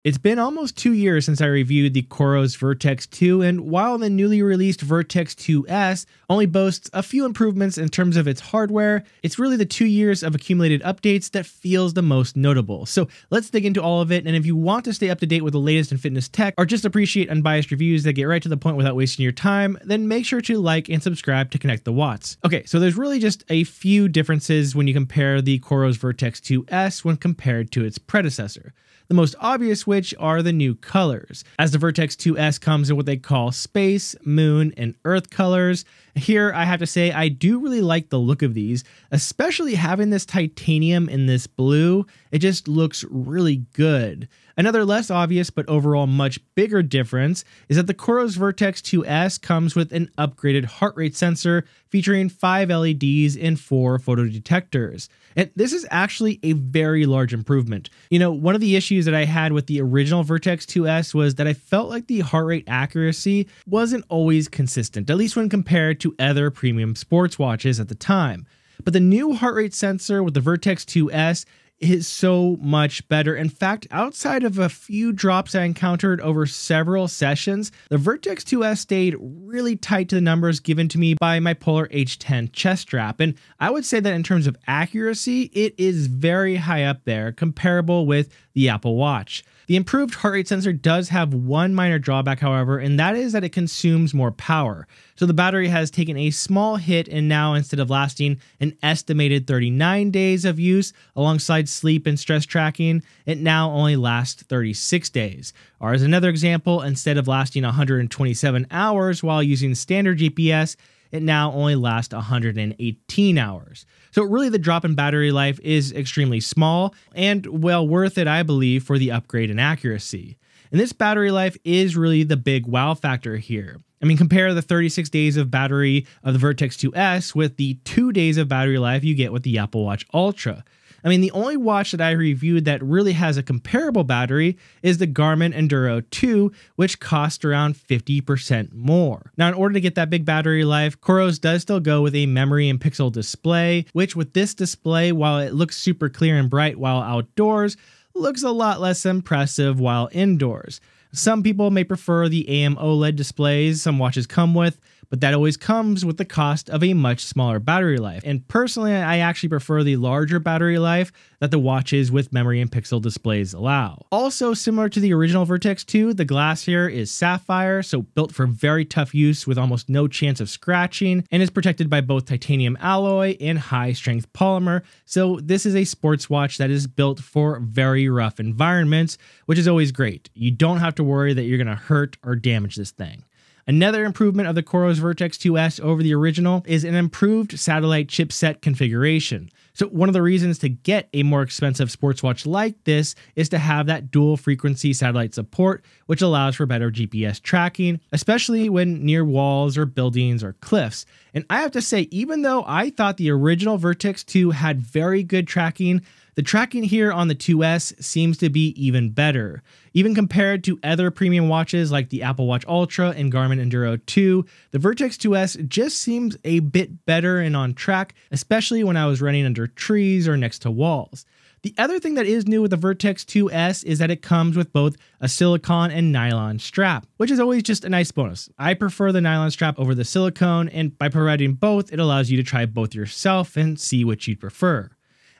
It's been almost 2 years since I reviewed the COROS Vertix 2, and while the newly released Vertix 2S only boasts a few improvements in terms of its hardware, it's really the 2 years of accumulated updates that feels the most notable. So let's dig into all of it, and if you want to stay up to date with the latest in fitness tech, or just appreciate unbiased reviews that get right to the point without wasting your time, then make sure to like and subscribe to connect the watts. Okay, so there's really just a few differences when you compare the COROS Vertix 2S when compared to its predecessor. The most obvious which are the new colors, as the Vertix 2S comes in what they call space, moon, and earth colors. Here, I have to say, I do really like the look of these, especially having this titanium in this blue. It just looks really good. Another less obvious but overall much bigger difference is that the COROS Vertix 2S comes with an upgraded heart rate sensor featuring 5 LEDs and 4 photodetectors. And this is actually a very large improvement. You know, one of the issues that I had with the original Vertix 2S was that I felt like the heart rate accuracy wasn't always consistent, at least when compared to other premium sports watches at the time. But the new heart rate sensor with the Vertix 2S is so much better. In fact, outside of a few drops I encountered over several sessions, the Vertix 2S stayed really tight to the numbers given to me by my Polar H10 chest strap. And I would say that in terms of accuracy, it is very high up there, comparable with the Apple Watch. The improved heart rate sensor does have one minor drawback, however, and that is that it consumes more power. So the battery has taken a small hit, and now instead of lasting an estimated 39 days of use alongside sleep and stress tracking, it now only lasts 36 days. Or as another example, instead of lasting 127 hours while using standard GPS, it now only lasts 118 hours. So really the drop in battery life is extremely small and well worth it, I believe, for the upgrade in accuracy. And this battery life is really the big wow factor here. I mean, compare the 36 days of battery of the Vertix 2S with the 2 days of battery life you get with the Apple Watch Ultra. I mean, the only watch that I reviewed that really has a comparable battery is the Garmin Enduro 2, which costs around 50% more. Now, in order to get that big battery life, COROS does still go with a memory and pixel display, which with this display, while it looks super clear and bright while outdoors, looks a lot less impressive while indoors. Some people may prefer the AMOLED displays some watches come with, but that always comes with the cost of a much smaller battery life. And personally, I actually prefer the larger battery life that the watches with memory and pixel displays allow. Also, similar to the original Vertix 2, the glass here is sapphire, so built for very tough use with almost no chance of scratching, and is protected by both titanium alloy and high-strength polymer. So this is a sports watch that is built for very rough environments, which is always great. You don't have to worry that you're going to hurt or damage this thing. Another improvement of the COROS Vertix 2S over the original is an improved satellite chipset configuration. So one of the reasons to get a more expensive sports watch like this is to have that dual frequency satellite support, which allows for better GPS tracking, especially when near walls or buildings or cliffs. And I have to say, even though I thought the original Vertix 2 had very good tracking, the tracking here on the 2S seems to be even better. Even compared to other premium watches like the Apple Watch Ultra and Garmin Enduro 2, the Vertix 2S just seems a bit better and on track, especially when I was running under trees or next to walls. The other thing that is new with the Vertix 2S is that it comes with both a silicone and nylon strap, which is always just a nice bonus. I prefer the nylon strap over the silicone, and by providing both, it allows you to try both yourself and see which you'd prefer.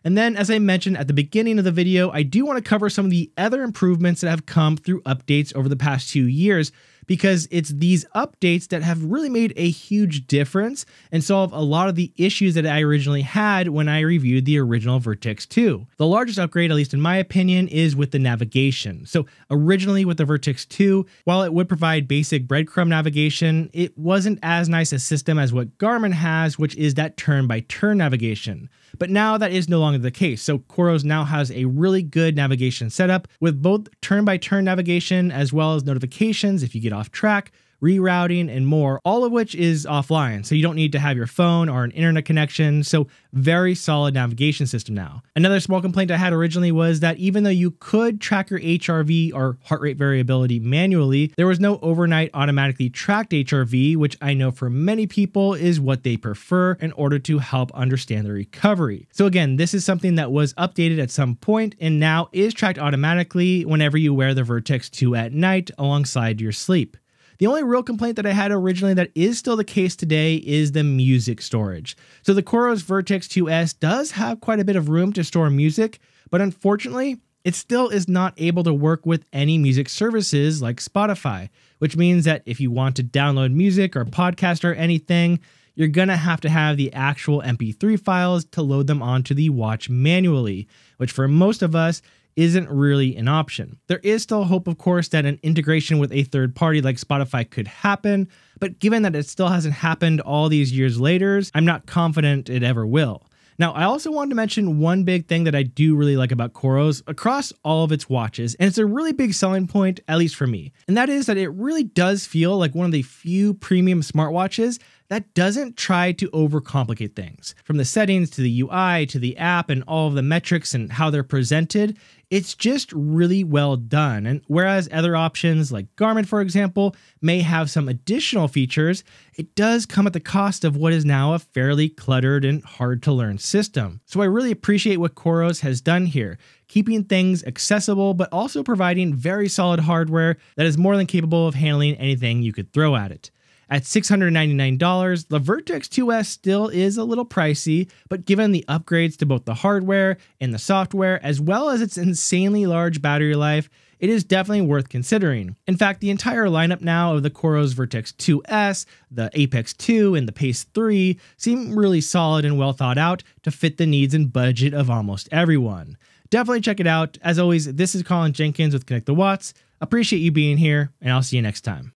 And then, as I mentioned at the beginning of the video, I do want to cover some of the other improvements that have come through updates over the past 2 years, because it's these updates that have really made a huge difference and solve a lot of the issues that I originally had when I reviewed the original Vertix 2. The largest upgrade, at least in my opinion, is with the navigation. So originally with the Vertix 2, while it would provide basic breadcrumb navigation, it wasn't as nice a system as what Garmin has, which is that turn-by-turn navigation. But now that is no longer the case, so COROS now has a really good navigation setup with both turn-by-turn navigation as well as notifications if you get off track, rerouting, and more, all of which is offline, so you don't need to have your phone or an internet connection, so very solid navigation system now. Another small complaint I had originally was that even though you could track your HRV or heart rate variability manually, there was no overnight automatically tracked HRV, which I know for many people is what they prefer in order to help understand the recovery. So again, this is something that was updated at some point and now is tracked automatically whenever you wear the Vertix 2 at night alongside your sleep. The only real complaint that I had originally that is still the case today is the music storage. So the COROS Vertix 2S does have quite a bit of room to store music, but unfortunately, it still is not able to work with any music services like Spotify, which means that if you want to download music or podcast or anything, you're gonna have to have the actual MP3 files to load them onto the watch manually, which for most of us isn't really an option. There is still hope, of course, that an integration with a third party like Spotify could happen, but given that it still hasn't happened all these years later, I'm not confident it ever will. Now, I also wanted to mention one big thing that I do really like about COROS across all of its watches, and it's a really big selling point, at least for me, and that is that it really does feel like one of the few premium smartwatches that doesn't try to overcomplicate things. From the settings to the UI to the app and all of the metrics and how they're presented, it's just really well done. And whereas other options like Garmin, for example, may have some additional features, it does come at the cost of what is now a fairly cluttered and hard to learn system. So I really appreciate what COROS has done here, keeping things accessible, but also providing very solid hardware that is more than capable of handling anything you could throw at it. At $699, the Vertix 2S still is a little pricey, but given the upgrades to both the hardware and the software, as well as its insanely large battery life, it is definitely worth considering. In fact, the entire lineup now of the COROS Vertix 2S, the Apex 2, and the Pace 3 seem really solid and well thought out to fit the needs and budget of almost everyone. Definitely check it out. As always, this is Colin Jenkins with Connect the Watts. Appreciate you being here, and I'll see you next time.